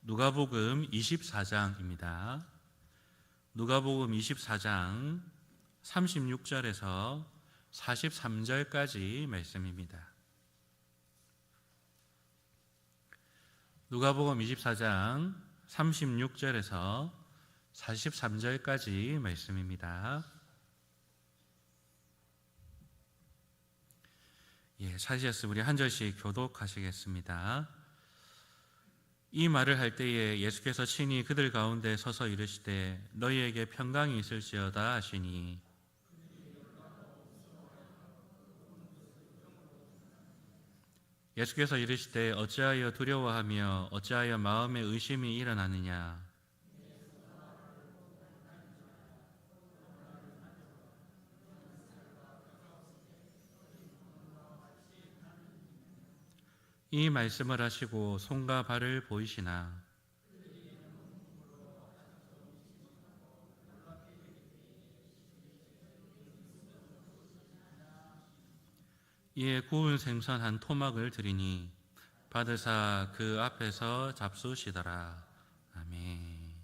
누가복음 24장입니다. 누가복음 24장 36절에서 43절까지 말씀입니다. 누가복음 24장 36절에서 43절까지 말씀입니다. 찾으셨으면 우리 한 절씩 교독하시겠습니다. 이 말을 할 때에 예수께서 친히 그들 가운데 서서 이르시되 너희에게 평강이 있을지어다 하시니 예수께서 이르시되 어찌하여 두려워하며 어찌하여 마음에 의심이 일어나느냐. 이 말씀을 하시고 손과 발을 보이시나 이에 구운 생선 한 토막을 드리니 받으사 그 앞에서 잡수시더라. 아멘.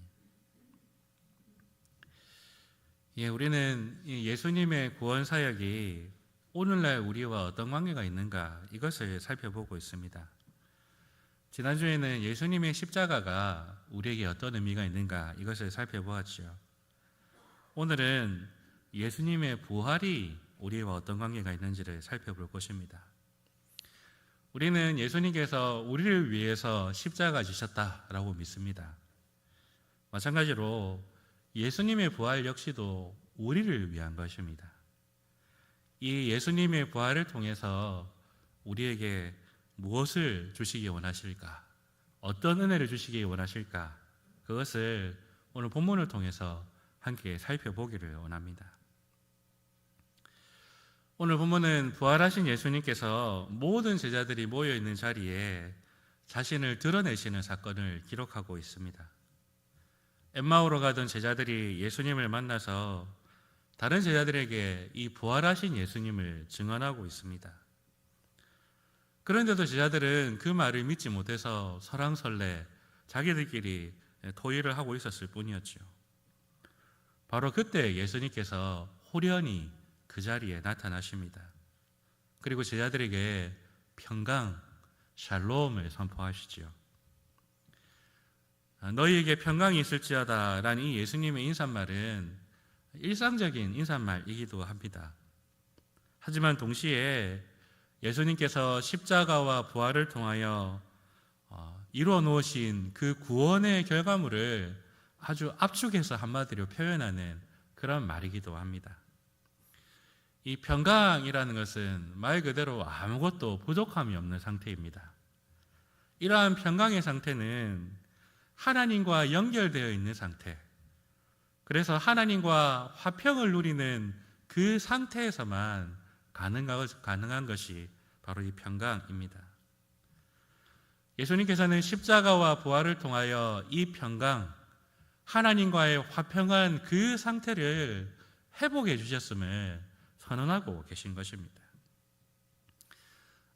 우리는 예수님의 구원 사역이 오늘날 우리와 어떤 관계가 있는가 이것을 살펴보고 있습니다. 지난주에는 예수님의 십자가가 우리에게 어떤 의미가 있는가 이것을 살펴보았죠. 오늘은 예수님의 부활이 우리와 어떤 관계가 있는지를 살펴볼 것입니다. 우리는 예수님께서 우리를 위해서 십자가 지셨다라고 믿습니다. 마찬가지로 예수님의 부활 역시도 우리를 위한 것입니다. 이 예수님의 부활을 통해서 우리에게 무엇을 주시기 원하실까? 어떤 은혜를 주시기 원하실까? 그것을 오늘 본문을 통해서 함께 살펴보기를 원합니다. 오늘 본문은 부활하신 예수님께서 모든 제자들이 모여있는 자리에 자신을 드러내시는 사건을 기록하고 있습니다. 엠마오로 가던 제자들이 예수님을 만나서 다른 제자들에게 이 부활하신 예수님을 증언하고 있습니다. 그런데도 제자들은 그 말을 믿지 못해서 설왕설래 자기들끼리 토의를 하고 있었을 뿐이었죠. 바로 그때 예수님께서 호련히 그 자리에 나타나십니다. 그리고 제자들에게 평강, 샬롬을 선포하시죠. 너희에게 평강이 있을지어다 라는 이 예수님의 인사말은 일상적인 인사말이기도 합니다. 하지만 동시에 예수님께서 십자가와 부활을 통하여 이루어 놓으신 그 구원의 결과물을 아주 압축해서 한마디로 표현하는 그런 말이기도 합니다. 이 평강이라는 것은 말 그대로 아무것도 부족함이 없는 상태입니다. 이러한 평강의 상태는 하나님과 연결되어 있는 상태, 그래서 하나님과 화평을 누리는 그 상태에서만 가능한 것이 바로 이 평강입니다. 예수님께서는 십자가와 부활을 통하여 이 평강, 하나님과의 화평한 그 상태를 회복해 주셨음을 선언하고 계신 것입니다.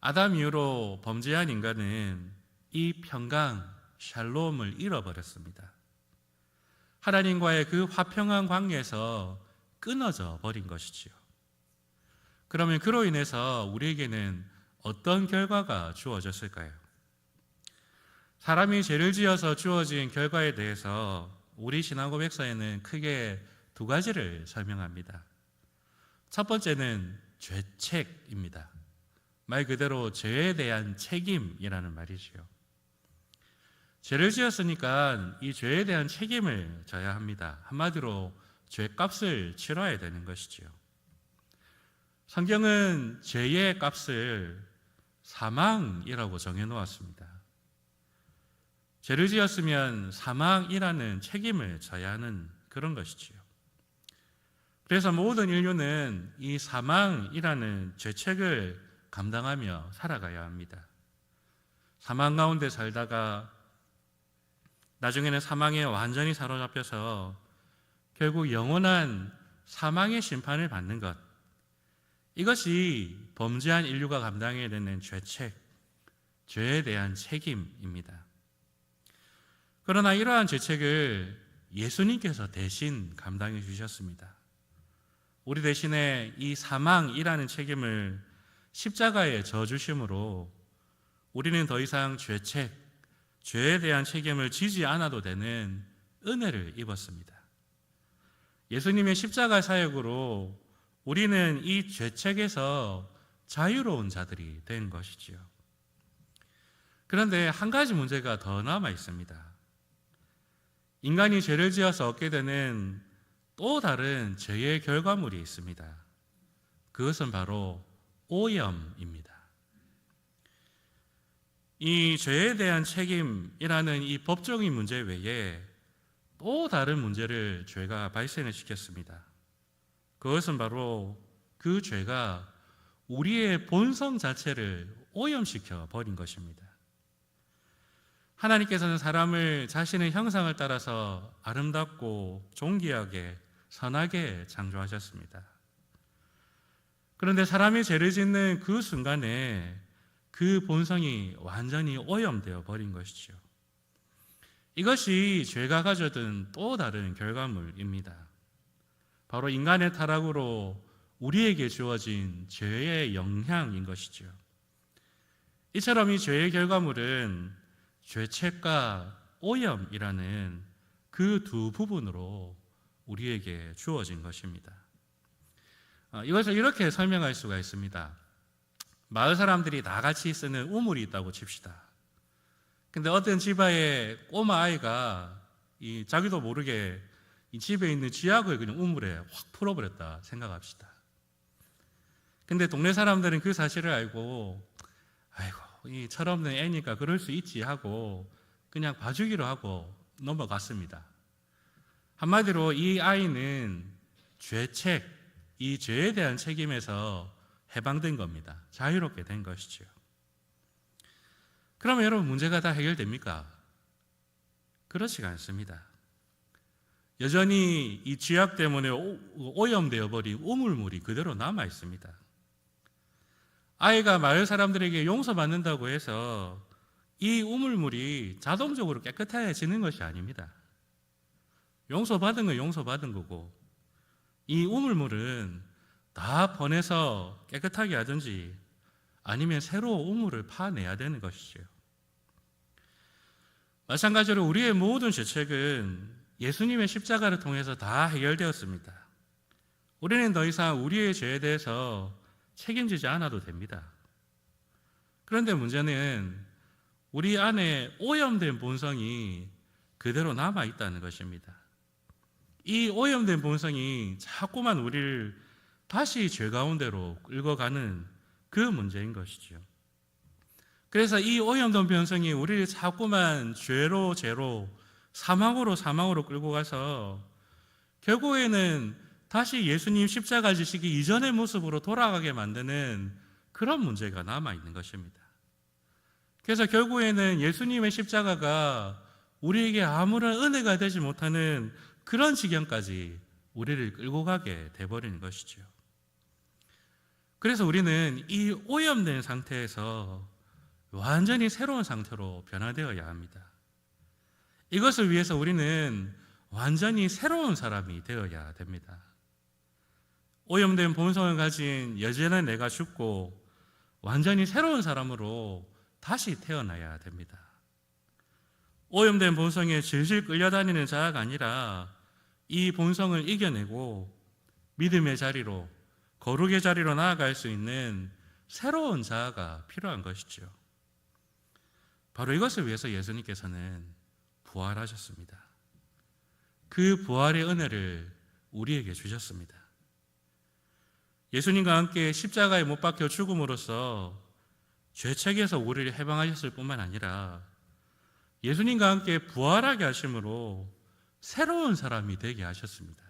아담 이후로 범죄한 인간은 이 평강, 샬롬을 잃어버렸습니다. 하나님과의 그 화평한 관계에서 끊어져 버린 것이지요. 그러면 그로 인해서 우리에게는 어떤 결과가 주어졌을까요? 사람이 죄를 지어서 주어진 결과에 대해서 우리 신앙고백서에는 크게 두 가지를 설명합니다. 첫 번째는 죄책입니다. 말 그대로 죄에 대한 책임이라는 말이지요. 죄를 지었으니까 이 죄에 대한 책임을 져야 합니다. 한마디로 죄값을 치러야 되는 것이지요. 성경은 죄의 값을 사망이라고 정해놓았습니다. 죄를 지었으면 사망이라는 책임을 져야 하는 그런 것이지요. 그래서 모든 인류는 이 사망이라는 죄책을 감당하며 살아가야 합니다. 사망 가운데 살다가 나중에는 사망에 완전히 사로잡혀서 결국 영원한 사망의 심판을 받는 것, 이것이 범죄한 인류가 감당해야 되는 죄책, 죄에 대한 책임입니다. 그러나 이러한 죄책을 예수님께서 대신 감당해 주셨습니다. 우리 대신에 이 사망이라는 책임을 십자가에 져주심으로 우리는 더 이상 죄책, 죄에 대한 책임을 지지 않아도 되는 은혜를 입었습니다. 예수님의 십자가 사역으로 우리는 이 죄책에서 자유로운 자들이 된 것이지요. 그런데 한 가지 문제가 더 남아 있습니다. 인간이 죄를 지어서 얻게 되는 또 다른 죄의 결과물이 있습니다. 그것은 바로 오염입니다. 이 죄에 대한 책임이라는 이 법적인 문제 외에 또 다른 문제를 죄가 발생을 시켰습니다. 그것은 바로 그 죄가 우리의 본성 자체를 오염시켜 버린 것입니다. 하나님께서는 사람을 자신의 형상을 따라서 아름답고 존귀하게 선하게 창조하셨습니다. 그런데 사람이 죄를 짓는 그 순간에 그 본성이 완전히 오염되어 버린 것이죠. 이것이 죄가 가져든 또 다른 결과물입니다. 바로 인간의 타락으로 우리에게 주어진 죄의 영향인 것이죠. 이처럼 이 죄의 결과물은 죄책과 오염이라는 그 두 부분으로 우리에게 주어진 것입니다. 이것을 이렇게 설명할 수가 있습니다. 마을 사람들이 다 같이 쓰는 우물이 있다고 칩시다. 근데 어떤 집안의 꼬마 아이가 자기도 모르게 이 집에 있는 쥐약을 그냥 우물에 확 풀어버렸다 생각합시다. 근데 동네 사람들은 그 사실을 알고 아이고 이 철없는 애니까 그럴 수 있지 하고 그냥 봐주기로 하고 넘어갔습니다. 한마디로 이 아이는 죄책, 이 죄에 대한 책임에서 해방된 겁니다. 자유롭게 된 것이죠. 그러면 여러분 문제가 다 해결됩니까? 그렇지가 않습니다. 여전히 이 쥐약 때문에 오염되어 버린 우물물이 그대로 남아 있습니다. 아이가 마을 사람들에게 용서받는다고 해서 이 우물물이 자동적으로 깨끗해지는 것이 아닙니다. 용서받은 건 용서받은 거고 이 우물물은 다 번해서 깨끗하게 하든지 아니면 새로 우물을 파내야 되는 것이죠. 마찬가지로 우리의 모든 죄책은 예수님의 십자가를 통해서 다 해결되었습니다. 우리는 더 이상 우리의 죄에 대해서 책임지지 않아도 됩니다. 그런데 문제는 우리 안에 오염된 본성이 그대로 남아있다는 것입니다. 이 오염된 본성이 자꾸만 우리를 다시 죄 가운데로 끌고 가는 그 문제인 것이죠. 그래서 이 오염된 본성이 우리를 자꾸만 죄로 사망으로 끌고 가서 결국에는 다시 예수님 십자가 지시기 이전의 모습으로 돌아가게 만드는 그런 문제가 남아있는 것입니다. 그래서 결국에는 예수님의 십자가가 우리에게 아무런 은혜가 되지 못하는 그런 지경까지 우리를 끌고 가게 돼버리는 것이죠. 그래서 우리는 이 오염된 상태에서 완전히 새로운 상태로 변화되어야 합니다. 이것을 위해서 우리는 완전히 새로운 사람이 되어야 됩니다. 오염된 본성을 가진 여전한 내가 죽고 완전히 새로운 사람으로 다시 태어나야 됩니다. 오염된 본성에 질질 끌려다니는 자가 아니라 이 본성을 이겨내고 믿음의 자리로, 거룩의 자리로 나아갈 수 있는 새로운 자아가 필요한 것이죠. 바로 이것을 위해서 예수님께서는 부활하셨습니다. 그 부활의 은혜를 우리에게 주셨습니다. 예수님과 함께 십자가에 못 박혀 죽음으로써 죄책에서 우리를 해방하셨을 뿐만 아니라 예수님과 함께 부활하게 하심으로 새로운 사람이 되게 하셨습니다.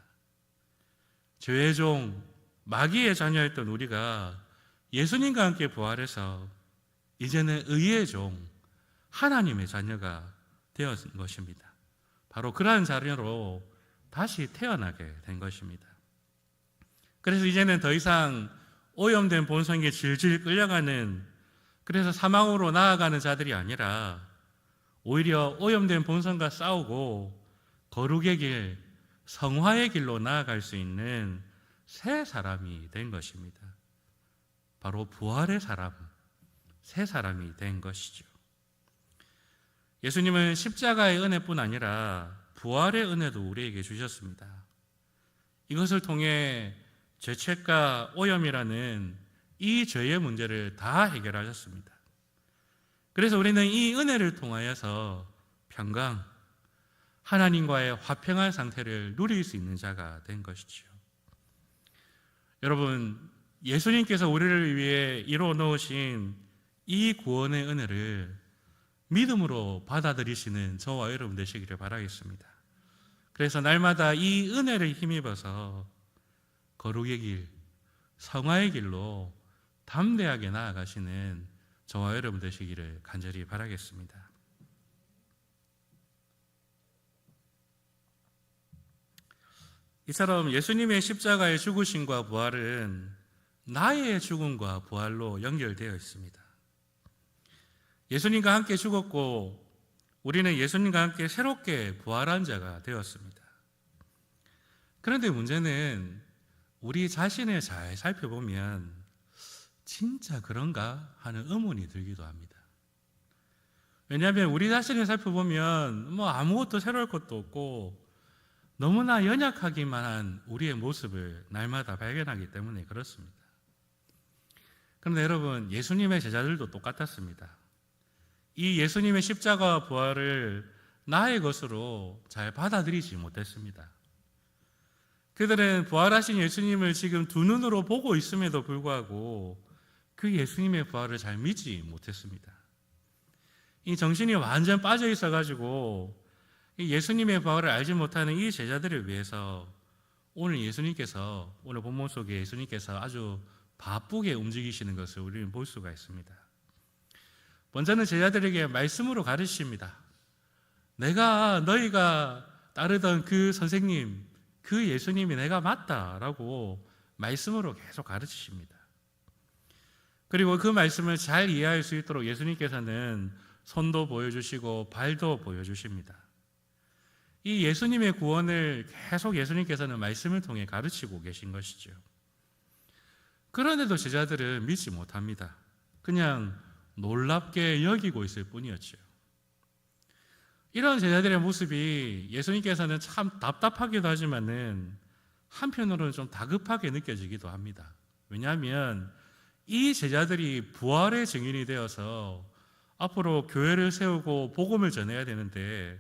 죄의 종, 마귀의 자녀였던 우리가 예수님과 함께 부활해서 이제는 의의 종, 하나님의 자녀가 되었 것입니다. 바로 그러한 자녀로 다시 태어나게 된 것입니다. 그래서 이제는 더 이상 오염된 본성에 질질 끌려가는, 그래서 사망으로 나아가는 자들이 아니라 오히려 오염된 본성과 싸우고 거룩의 길, 성화의 길로 나아갈 수 있는 새 사람이 된 것입니다. 바로 부활의 사람, 새 사람이 된 것이죠. 예수님은 십자가의 은혜뿐 아니라 부활의 은혜도 우리에게 주셨습니다. 이것을 통해 죄책과 오염이라는 이 죄의 문제를 다 해결하셨습니다. 그래서 우리는 이 은혜를 통하여서 평강, 하나님과의 화평한 상태를 누릴 수 있는 자가 된 것이지요. 여러분, 예수님께서 우리를 위해 이루어 놓으신 이 구원의 은혜를 믿음으로 받아들이시는 저와 여러분 되시기를 바라겠습니다. 그래서 날마다 이 은혜를 힘입어서 거룩의 길, 성화의 길로 담대하게 나아가시는 저와 여러분 되시기를 간절히 바라겠습니다. 이처럼 예수님의 십자가의 죽으심과 부활은 나의 죽음과 부활로 연결되어 있습니다. 예수님과 함께 죽었고 우리는 예수님과 함께 새롭게 부활한 자가 되었습니다. 그런데 문제는 우리 자신을 잘 살펴보면 진짜 그런가 하는 의문이 들기도 합니다. 왜냐하면 우리 자신을 살펴보면 아무것도 새로울 것도 없고 너무나 연약하기만 한 우리의 모습을 날마다 발견하기 때문에 그렇습니다. 그런데 여러분, 예수님의 제자들도 똑같았습니다. 이 예수님의 십자가와 부활을 나의 것으로 잘 받아들이지 못했습니다. 그들은 부활하신 예수님을 지금 두 눈으로 보고 있음에도 불구하고 그 예수님의 부활을 잘 믿지 못했습니다. 이 정신이 완전 빠져 있어가지고 예수님의 부활을 알지 못하는 이 제자들을 위해서 오늘 본문 속에 예수님께서 아주 바쁘게 움직이시는 것을 우리는 볼 수가 있습니다. 먼저는 제자들에게 말씀으로 가르치십니다. 너희가 따르던 그 선생님, 그 예수님이 내가 맞다라고 말씀으로 계속 가르치십니다. 그리고 그 말씀을 잘 이해할 수 있도록 예수님께서는 손도 보여주시고 발도 보여주십니다. 이 예수님의 구원을 계속 예수님께서는 말씀을 통해 가르치고 계신 것이죠. 그런데도 제자들은 믿지 못합니다. 그냥 놀랍게 여기고 있을 뿐이었죠. 이런 제자들의 모습이 예수님께서는 참 답답하기도 하지만은 한편으로는 좀 다급하게 느껴지기도 합니다. 왜냐하면 이 제자들이 부활의 증인이 되어서 앞으로 교회를 세우고 복음을 전해야 되는데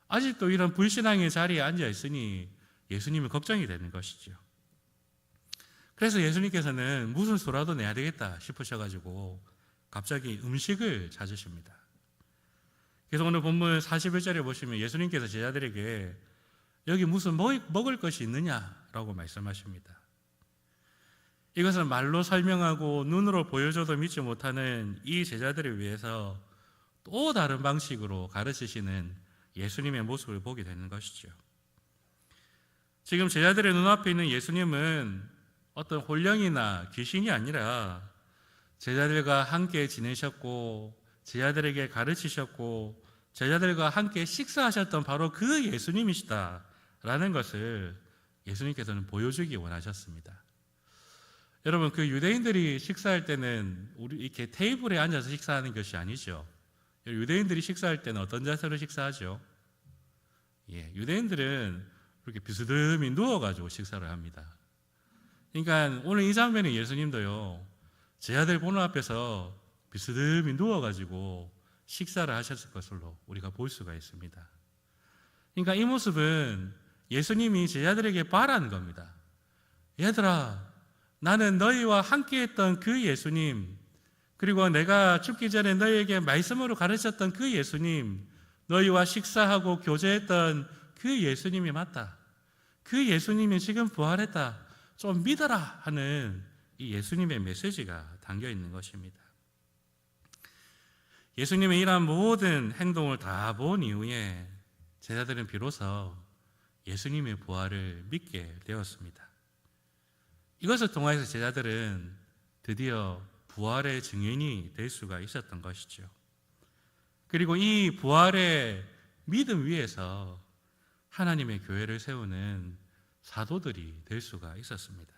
아직도 이런 불신앙의 자리에 앉아 있으니 예수님은 걱정이 되는 것이죠. 그래서 예수님께서는 무슨 수라도 내야 되겠다 싶으셔가지고 갑자기 음식을 찾으십니다. 그래서 오늘 본문 41절에 보시면 예수님께서 제자들에게 여기 무슨 먹을 것이 있느냐라고 말씀하십니다. 이것은 말로 설명하고 눈으로 보여줘도 믿지 못하는 이 제자들을 위해서 또 다른 방식으로 가르치시는 예수님의 모습을 보게 되는 것이죠. 지금 제자들의 눈앞에 있는 예수님은 어떤 혼령이나 귀신이 아니라 제자들과 함께 지내셨고 제자들에게 가르치셨고 제자들과 함께 식사하셨던 바로 그 예수님이시다라는 것을 예수님께서는 보여주기 원하셨습니다. 여러분, 그 유대인들이 식사할 때는 우리 이렇게 테이블에 앉아서 식사하는 것이 아니죠. 유대인들이 식사할 때는 어떤 자세로 식사하죠? 유대인들은 이렇게 비스듬히 누워가지고 식사를 합니다. 그러니까 오늘 이 장면에 예수님도요, 제자들 보는 앞에서 비스듬히 누워가지고 식사를 하셨을 것으로 우리가 볼 수가 있습니다. 그러니까 이 모습은 예수님이 제자들에게 바라는 겁니다. 얘들아, 나는 너희와 함께했던 그 예수님, 그리고 내가 죽기 전에 너희에게 말씀으로 가르쳤던 그 예수님, 너희와 식사하고 교제했던 그 예수님이 맞다. 그 예수님이 지금 부활했다. 좀 믿어라 하는 이 예수님의 메시지가 담겨 있는 것입니다. 예수님의 이러한 모든 행동을 다 본 이후에 제자들은 비로소 예수님의 부활을 믿게 되었습니다. 이것을 통해서 제자들은 드디어 부활의 증인이 될 수가 있었던 것이죠. 그리고 이 부활의 믿음 위에서 하나님의 교회를 세우는 사도들이 될 수가 있었습니다.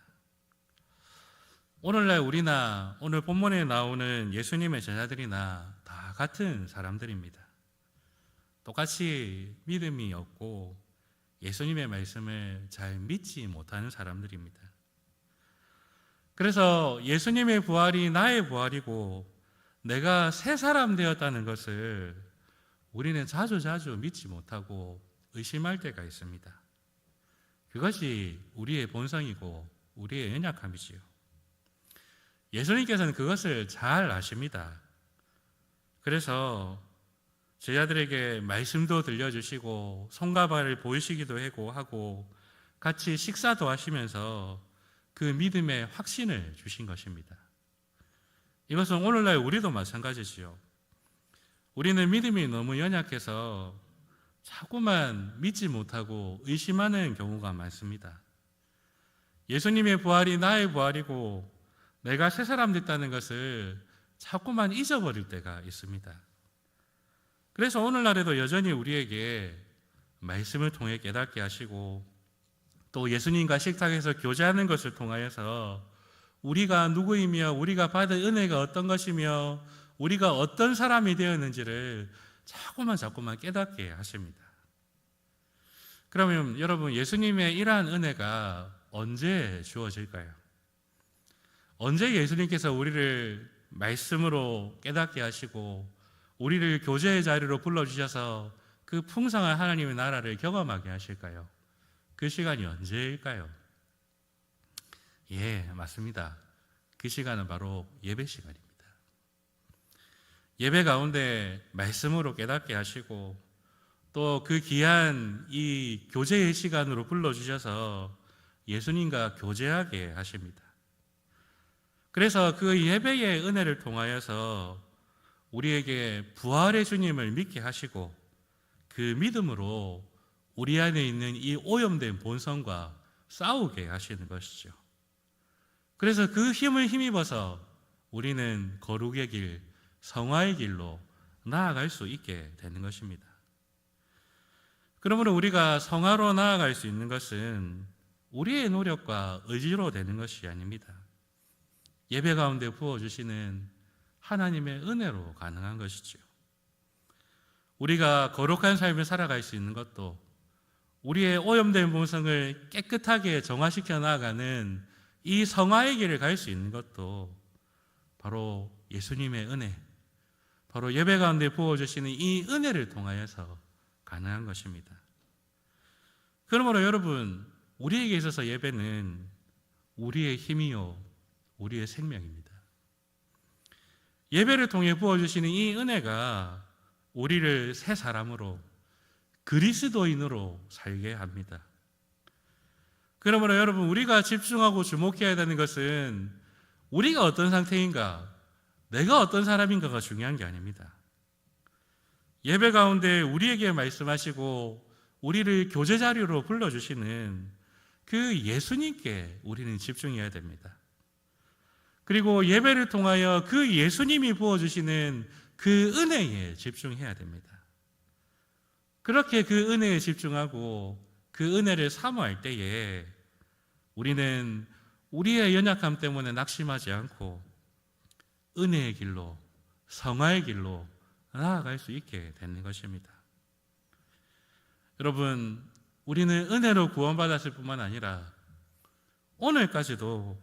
오늘날 우리나 오늘 본문에 나오는 예수님의 제자들이나 다 같은 사람들입니다. 똑같이 믿음이 없고 예수님의 말씀을 잘 믿지 못하는 사람들입니다. 그래서 예수님의 부활이 나의 부활이고 내가 새 사람 되었다는 것을 우리는 자주 믿지 못하고 의심할 때가 있습니다. 그것이 우리의 본성이고 우리의 연약함이지요. 예수님께서는 그것을 잘 아십니다. 그래서 제자들에게 말씀도 들려주시고 손과 발을 보이시기도 하고 같이 식사도 하시면서 그 믿음의 확신을 주신 것입니다. 이것은 오늘날 우리도 마찬가지지요. 우리는 믿음이 너무 연약해서 자꾸만 믿지 못하고 의심하는 경우가 많습니다. 예수님의 부활이 나의 부활이고 내가 새 사람 됐다는 것을 자꾸만 잊어버릴 때가 있습니다. 그래서 오늘날에도 여전히 우리에게 말씀을 통해 깨닫게 하시고 또 예수님과 식탁에서 교제하는 것을 통하여서 우리가 누구이며 우리가 받은 은혜가 어떤 것이며 우리가 어떤 사람이 되었는지를 자꾸만 깨닫게 하십니다. 그러면 여러분, 예수님의 이러한 은혜가 언제 주어질까요? 언제 예수님께서 우리를 말씀으로 깨닫게 하시고 우리를 교제의 자리로 불러주셔서 그 풍성한 하나님의 나라를 경험하게 하실까요? 그 시간이 언제일까요? 예, 맞습니다. 그 시간은 바로 예배 시간입니다. 예배 가운데 말씀으로 깨닫게 하시고 또 그 귀한 이 교제의 시간으로 불러주셔서 예수님과 교제하게 하십니다. 그래서 그 예배의 은혜를 통하여서 우리에게 부활의 주님을 믿게 하시고 그 믿음으로 우리 안에 있는 이 오염된 본성과 싸우게 하시는 것이죠. 그래서 그 힘을 힘입어서 우리는 거룩의 길, 성화의 길로 나아갈 수 있게 되는 것입니다. 그러므로 우리가 성화로 나아갈 수 있는 것은 우리의 노력과 의지로 되는 것이 아닙니다. 예배 가운데 부어주시는 하나님의 은혜로 가능한 것이지요. 우리가 거룩한 삶을 살아갈 수 있는 것도 우리의 오염된 본성을 깨끗하게 정화시켜 나아가는 이 성화의 길을 갈 수 있는 것도 바로 예수님의 은혜, 바로 예배 가운데 부어주시는 이 은혜를 통하여서 가능한 것입니다. 그러므로 여러분, 우리에게 있어서 예배는 우리의 힘이요 우리의 생명입니다. 예배를 통해 부어주시는 이 은혜가 우리를 새 사람으로 그리스도인으로 살게 합니다. 그러므로 여러분, 우리가 집중하고 주목해야 되는 것은 우리가 어떤 상태인가, 내가 어떤 사람인가가 중요한 게 아닙니다. 예배 가운데 우리에게 말씀하시고 우리를 교제 자리로 불러주시는 그 예수님께 우리는 집중해야 됩니다. 그리고 예배를 통하여 그 예수님이 부어주시는 그 은혜에 집중해야 됩니다. 그렇게 그 은혜에 집중하고 그 은혜를 사모할 때에 우리는 우리의 연약함 때문에 낙심하지 않고 은혜의 길로, 성화의 길로 나아갈 수 있게 되는 것입니다. 여러분, 우리는 은혜로 구원받았을 뿐만 아니라 오늘까지도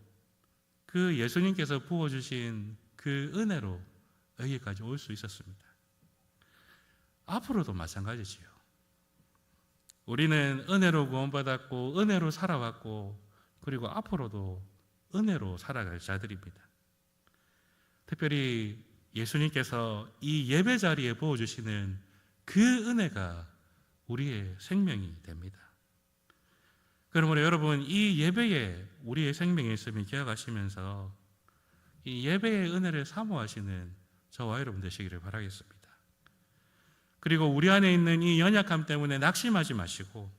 그 예수님께서 부어주신 그 은혜로 여기까지 올 수 있었습니다. 앞으로도 마찬가지지요. 우리는 은혜로 구원받았고 은혜로 살아왔고 그리고 앞으로도 은혜로 살아갈 자들입니다. 특별히 예수님께서 이 예배 자리에 부어주시는 그 은혜가 우리의 생명이 됩니다. 그러므로 여러분, 이 예배에 우리의 생명이 있음을 기억하시면서 이 예배의 은혜를 사모하시는 저와 여러분 되시기를 바라겠습니다. 그리고 우리 안에 있는 이 연약함 때문에 낙심하지 마시고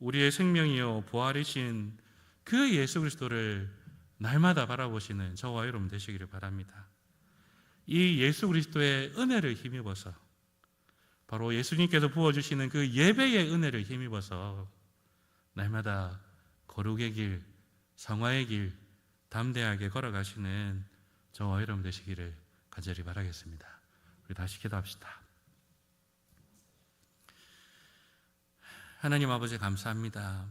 우리의 생명이요 부활이신 그 예수 그리스도를 날마다 바라보시는 저와 여러분 되시기를 바랍니다. 이 예수 그리스도의 은혜를 힘입어서 바로 예수님께서 부어주시는 그 예배의 은혜를 힘입어서 날마다 거룩의 길, 성화의 길 담대하게 걸어가시는 저와 여러분 되시기를 간절히 바라겠습니다. 우리 다시 기도합시다. 하나님 아버지 감사합니다.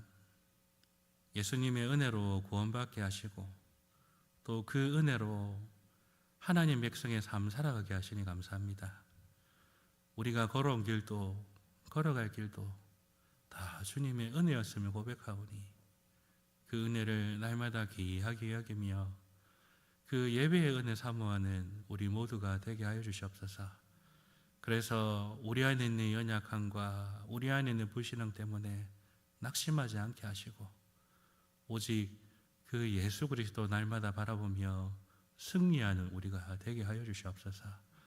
예수님의 은혜로 구원받게 하시고 또 그 은혜로 하나님 백성의 삶 살아가게 하시니 감사합니다. 우리가 걸어온 길도 걸어갈 길도 다 주님의 은혜였음을 고백하오니 그 은혜를 날마다 귀하게 여기며 그 예배의 은혜 사모하는 우리 모두가 되게 하여 주시옵소서. 그래서 우리 안에 있는 연약함과 우리 안에 있는 불신앙 때문에 낙심하지 않게 하시고 오직 그 예수 그리스도 날마다 바라보며 승리하는 우리가 되게 하여 주시옵소서.